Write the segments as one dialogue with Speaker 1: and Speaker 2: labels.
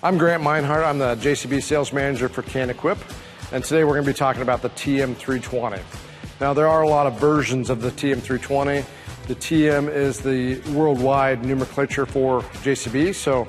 Speaker 1: I'm Grant Meinhardt. I'm the JCB sales manager for Can Equip, and today we're going to be talking about the TM320. Now, there are a lot of versions of the TM320. The TM is the worldwide nomenclature for JCB, so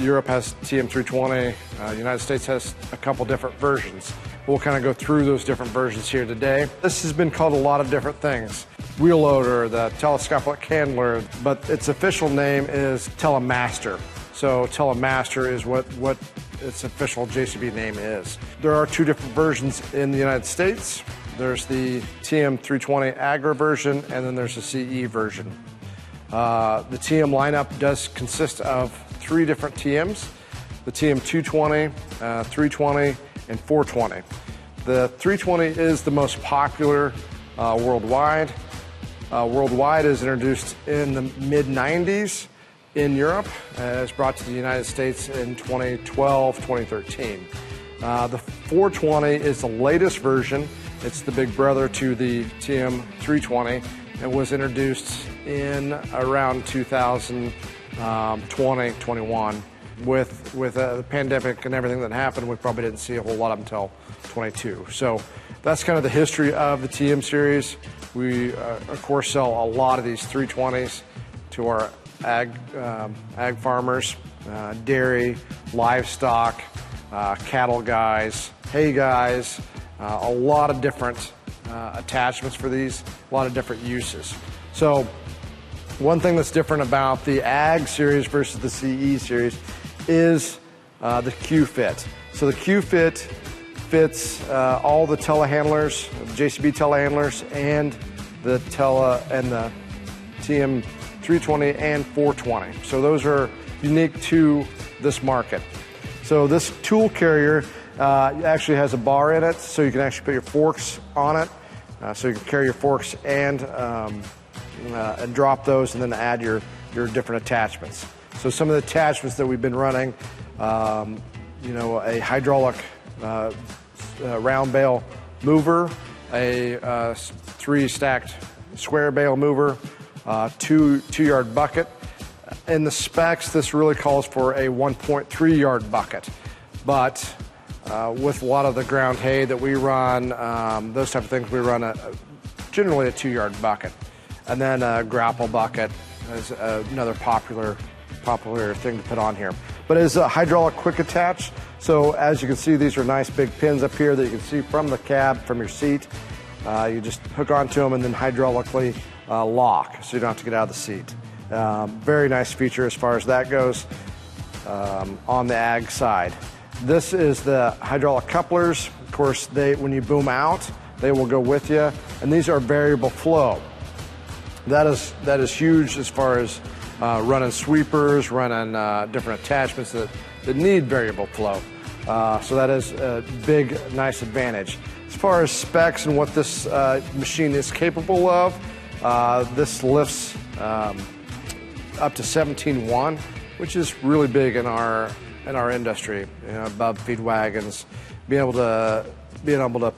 Speaker 1: Europe has TM320, United States has a couple different versions. We'll kind of go through those different versions here today. This has been called a lot of different things. Wheel loader, the telescopic handler, but its official name is Telemaster. So Telemaster is what its official JCB name is. There are two different versions in the United States. There's the TM320 Agra version, and then there's the CE version. The TM lineup does consist of three different TMs, the TM220, 320, and 420. The 320 is the most popular worldwide. Worldwide is introduced in the mid-90s in Europe. It's brought to the United States in 2012, 2013. The 420 is the latest version. It's the big brother to the TM320. It was introduced in around 2020, 21. With the pandemic and everything that happened, we probably didn't see a whole lot of them until 22. So that's kind of the history of the TM series. We, of course, sell a lot of these 320s to our ag farmers, dairy, livestock, cattle guys, hay guys, a lot of different attachments for these, a lot of different uses. So one thing that's different about the ag series versus the CE series is the Q-Fit. So the Q-Fit fits all the telehandlers, JCB telehandlers, and the TM320 and 420. So those are unique to this market. So this tool carrier actually has a bar in it, so you can actually put your forks on it. So you can carry your forks and drop those, and then add your different attachments. So some of the attachments that we've been running, a hydraulic round bale mover, a 3-stacked square bale mover, 2-yard bucket. In the specs, this really calls for a 1.3-yard bucket, but with a lot of the ground hay that we run, those type of things, we run generally a 2-yard bucket. And then a grapple bucket is another popular thing to put on here. But it's a hydraulic quick attach. So as you can see, these are nice big pins up here that you can see from the cab, from your seat. You just hook onto them and then hydraulically lock, so you don't have to get out of the seat. Very nice feature as far as that goes on the ag side. This is the hydraulic couplers. Of course, when you boom out, they will go with you. And these are variable flow. That is huge as far as running sweepers, running different attachments that need variable flow. So that is a big, nice advantage. As far as specs and what this machine is capable of, this lifts up to 17.1, which is really big in our industry. Above feed wagons, being able to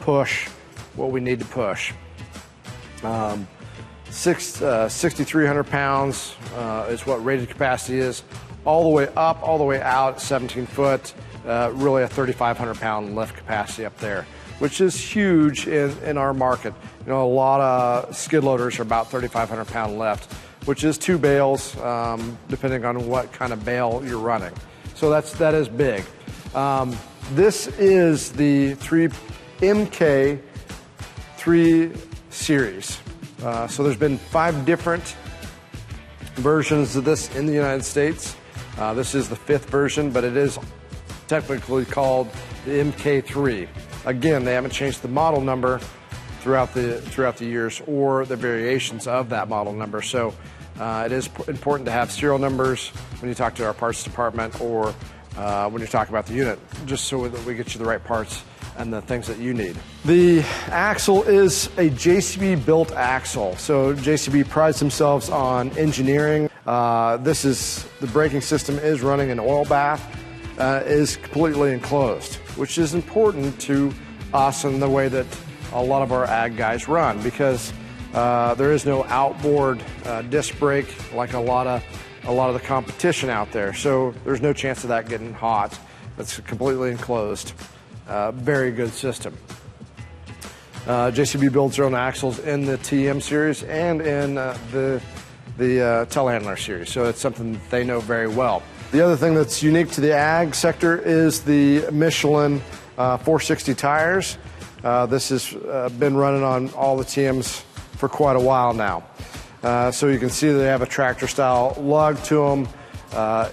Speaker 1: push what we need to push. 6,300 pounds is what rated capacity is, all the way up, all the way out at 17 foot, really a 3,500 pound lift capacity up there, which is huge in our market. A lot of skid loaders are about 3,500 pound lift, which is 2 bales, depending on what kind of bale you're running. So that is big. This is the MK3 series. So there's been 5 different versions of this in the United States. This is the 5th version, but it is technically called the MK3. Again, they haven't changed the model number throughout the years or the variations of that model number. So it is important to have serial numbers when you talk to our parts department or when you talk about the unit, just so that we get you the right parts and the things that you need. The axle is a JCB built axle. So JCB prides themselves on engineering. The braking system is running an oil bath, is completely enclosed, which is important to us in the way that a lot of our ag guys run, because there is no outboard disc brake like a lot of a lot of the competition out there. So there's no chance of that getting hot. It's completely enclosed. Very good system. JCB builds their own axles in the TM series and in the telehandler series, so it's something that they know very well. The other thing that's unique to the ag sector is the Michelin 460 tires. This has been running on all the TMs for quite a while now. So you can see they have a tractor style lug to them.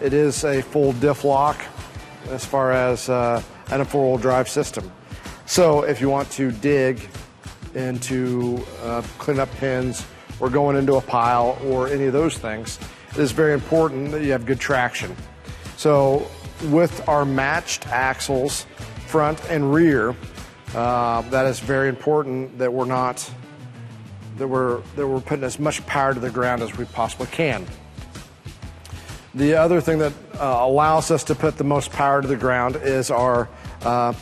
Speaker 1: It is a full diff lock as far as and a four-wheel drive system. So if you want to dig into clean up pins or going into a pile or any of those things, it is very important that you have good traction. So with our matched axles, front and rear, that is very important that we're putting as much power to the ground as we possibly can. The other thing that allows us to put the most power to the ground is our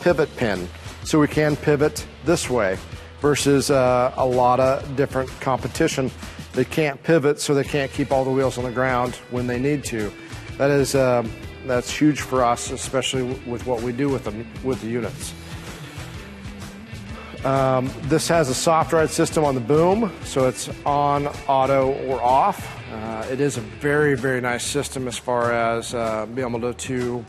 Speaker 1: pivot pin. So we can pivot this way versus a lot of different competition. They can't pivot, so they can't keep all the wheels on the ground when they need to. That's huge for us, especially with what we do with them, with the units. This has a soft ride system on the boom, so it's on, auto, or off. It is a very, very nice system as far as being able to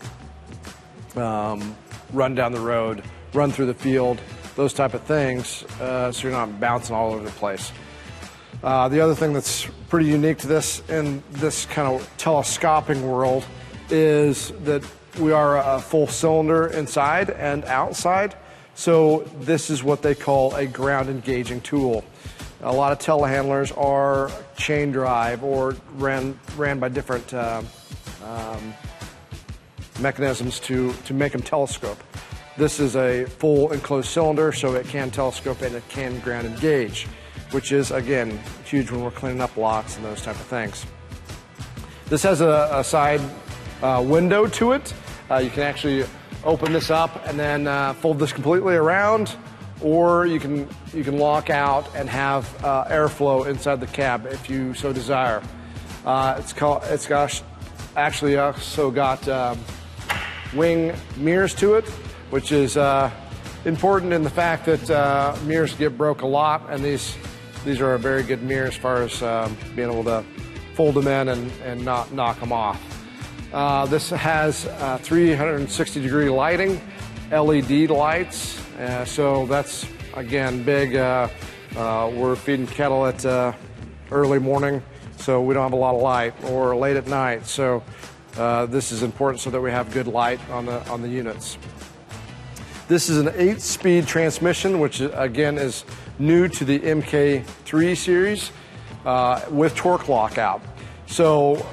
Speaker 1: run down the road, run through the field, those type of things, so you're not bouncing all over the place. The other thing that's pretty unique to this in this kind of telescoping world is that we are a full cylinder inside and outside. So this is what they call a ground engaging tool. A lot of telehandlers are chain drive or ran by different mechanisms to make them telescope. This is a full enclosed cylinder, so it can telescope and it can ground engage, which is, again, huge when we're cleaning up lots and those type of things. This has a side window to it. You can actually open this up and then fold this completely around, or you can lock out and have airflow inside the cab if you so desire. It's actually also got wing mirrors to it, which is important in the fact that mirrors get broke a lot, and these are a very good mirror as far as being able to fold them in and not knock them off. This has 360-degree lighting, LED lights, so that's, again, big. We're feeding cattle at early morning, so we don't have a lot of light, or late at night, so this is important so that we have good light on the units. This is an 8-speed transmission, which again is new to the MK3 series with torque lockout. So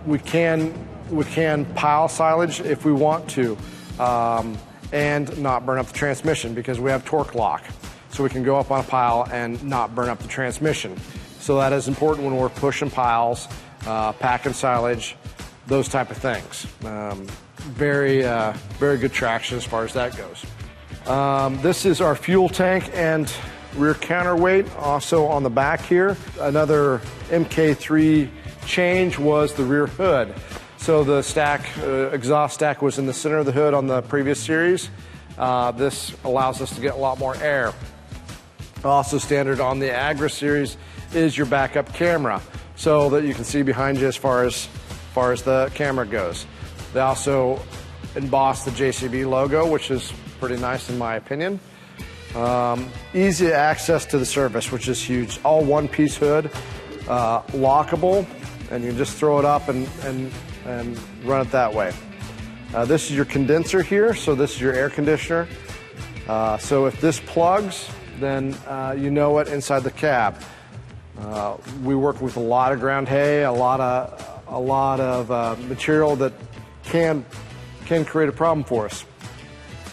Speaker 1: we can pile silage if we want to and not burn up the transmission because we have torque lock. So we can go up on a pile and not burn up the transmission. So that is important when we're pushing piles, packing silage, those type of things. Very good traction as far as that goes. This is our fuel tank and rear counterweight, also on the back here. Another MK3 change was the rear hood. So the exhaust stack was in the center of the hood on the previous series. This allows us to get a lot more air. Also standard on the Agra series is your backup camera, so that you can see behind you as far as the camera goes. They also embossed the JCB logo, which is pretty nice in my opinion. Easy access to the surface, which is huge. All one-piece hood, lockable, and you can just throw it up and run it that way. This is your condenser here, so this is your air conditioner. So if this plugs, then you know it inside the cab. We work with a lot of ground hay, a lot of material that can create a problem for us.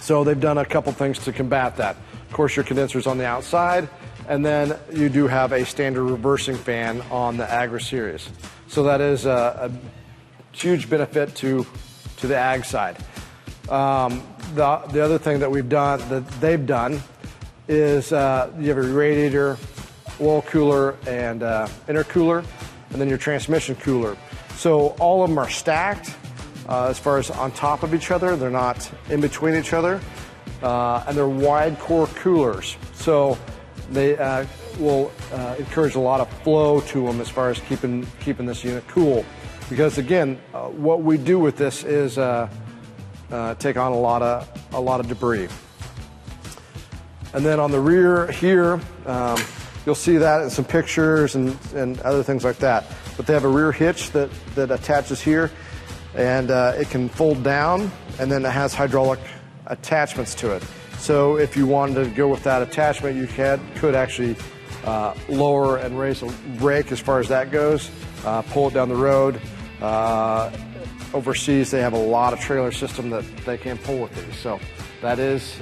Speaker 1: So they've done a couple things to combat that. Of course, your condenser's on the outside, and then you do have a standard reversing fan on the Agra series. So that is a huge benefit to the ag side. The other thing that they've done is you have a radiator, oil cooler, and intercooler. and then your transmission cooler. So all of them are stacked as far as on top of each other. They're not in between each other, and they're wide core coolers. So they will encourage a lot of flow to them as far as keeping this unit cool. Because again, what we do with this is take on a lot of debris. And then on the rear here, you'll see that in some pictures and other things like that. But they have a rear hitch that attaches here, and it can fold down, and then it has hydraulic attachments to it. So if you wanted to go with that attachment, you could actually lower and raise the brake as far as that goes, pull it down the road. Overseas, they have a lot of trailer system that they can pull with these, so that is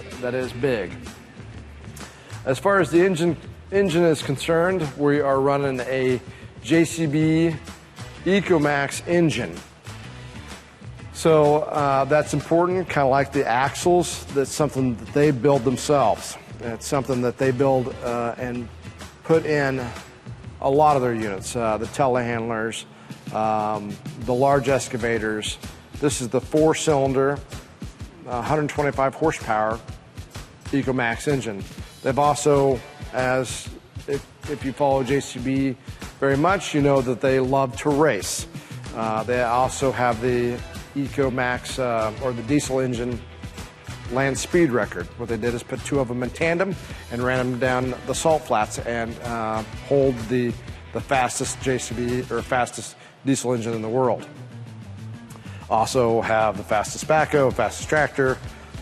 Speaker 1: big. As far as the engine is concerned, we are running a JCB EcoMax engine. So that's important, kind of like the axles. That's something that they build themselves. It's something that they build and put in a lot of their units, the telehandlers, the large excavators. This is the 4-cylinder, 125 horsepower EcoMax engine. They've also, if you follow JCB very much, you know that they love to race. They also have the EcoMax or the diesel engine land speed record. What they did is put 2 of them in tandem and ran them down the salt flats and hold the fastest JCB or fastest diesel engine in the world. Also have the fastest backhoe, fastest tractor.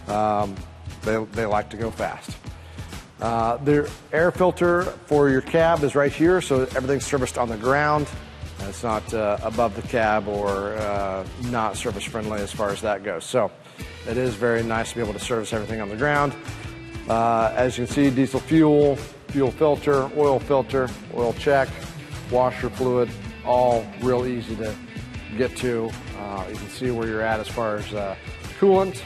Speaker 1: They like to go fast. Their air filter for your cab is right here, so everything's serviced on the ground. It's not above the cab or not service friendly as far as that goes. So it is very nice to be able to service everything on the ground. As you can see, diesel fuel, fuel filter, oil check, washer fluid, all real easy to get to. You can see where you're at as far as coolant,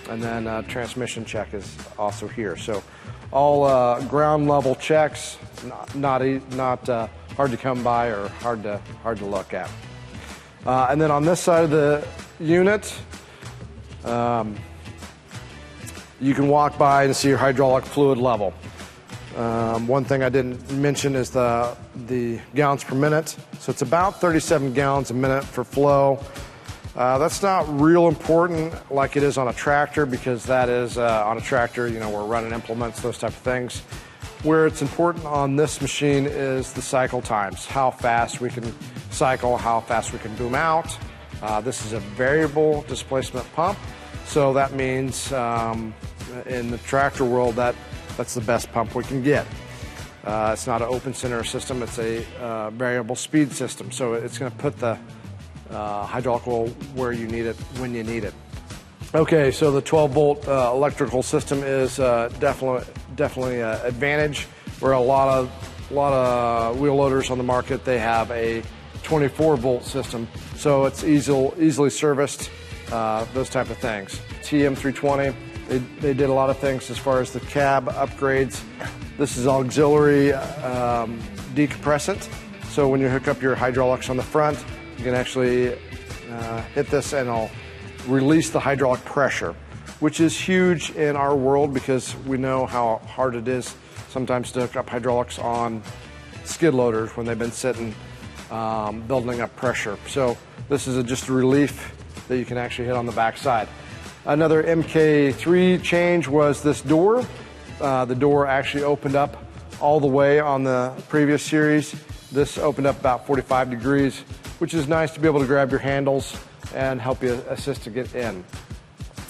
Speaker 1: and then transmission check is also here. So all ground level checks, not hard to come by or hard to look at. And then on this side of the unit, you can walk by and see your hydraulic fluid level. One thing I didn't mention is the gallons per minute. So it's about 37 gallons a minute for flow. That's not real important like it is on a tractor, because that is on a tractor, you know, we're running implements, those type of things. Where it's important on this machine is the cycle times, how fast we can cycle, how fast we can boom out. This is a variable displacement pump, so that means in the tractor world that's the best pump we can get. It's not an open center system, it's a variable speed system, so it's going to put the hydraulic oil where you need it, when you need it. Okay, so the 12-volt electrical system is definitely an advantage. Where a lot of wheel loaders on the market, they have a 24-volt system, so it's easily serviced, those type of things. TM320, they did a lot of things as far as the cab upgrades. This is auxiliary decompressant, so when you hook up your hydraulics on the front, you can actually hit this and it'll release the hydraulic pressure, which is huge in our world because we know how hard it is sometimes to hook up hydraulics on skid loaders when they've been sitting building up pressure. So this is just a relief that you can actually hit on the back side. Another MK3 change was this door. The door actually opened up all the way on the previous series. This opened up about 45 degrees, which is nice to be able to grab your handles and help you assist to get in.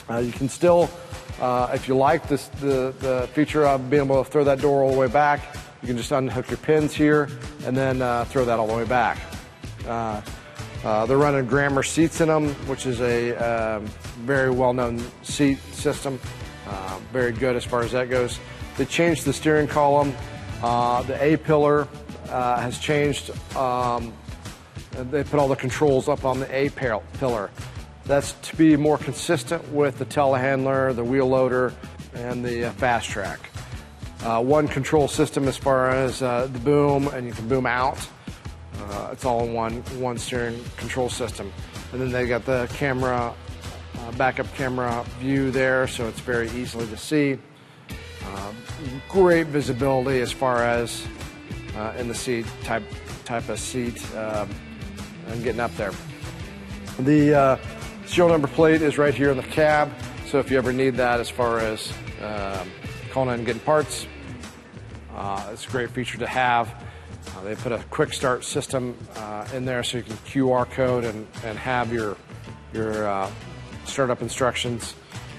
Speaker 1: You can still, if you like the feature of being able to throw that door all the way back, you can just unhook your pins here and then throw that all the way back. They're running Grammer seats in them, which is a very well-known seat system. Very good as far as that goes. They changed the steering column. The A-pillar has changed. They put all the controls up on the A-pillar. That's to be more consistent with the telehandler, the wheel loader, and the fast track. One control system as far as the boom, and you can boom out. It's all in one steering control system. And then they got the camera, backup camera view there, so it's very easily to see. Great visibility as far as in the seat, type of seat, and getting up there. The serial number plate is right here in the cab, so if you ever need that as far as calling in and getting parts, it's a great feature to have. They put a quick start system in there, so you can QR code and have your startup instructions,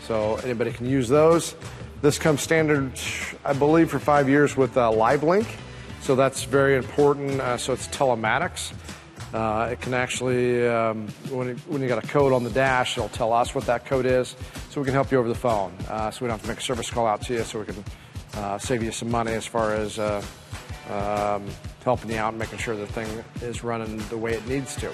Speaker 1: so anybody can use those. This comes standard, I believe, for 5 years with Live Link, so that's very important. So it's telematics. It can actually, when you got a code on the dash, it'll tell us what that code is, so we can help you over the phone. So we don't have to make a service call out to you, so we can save you some money as far as helping you out and making sure the thing is running the way it needs to.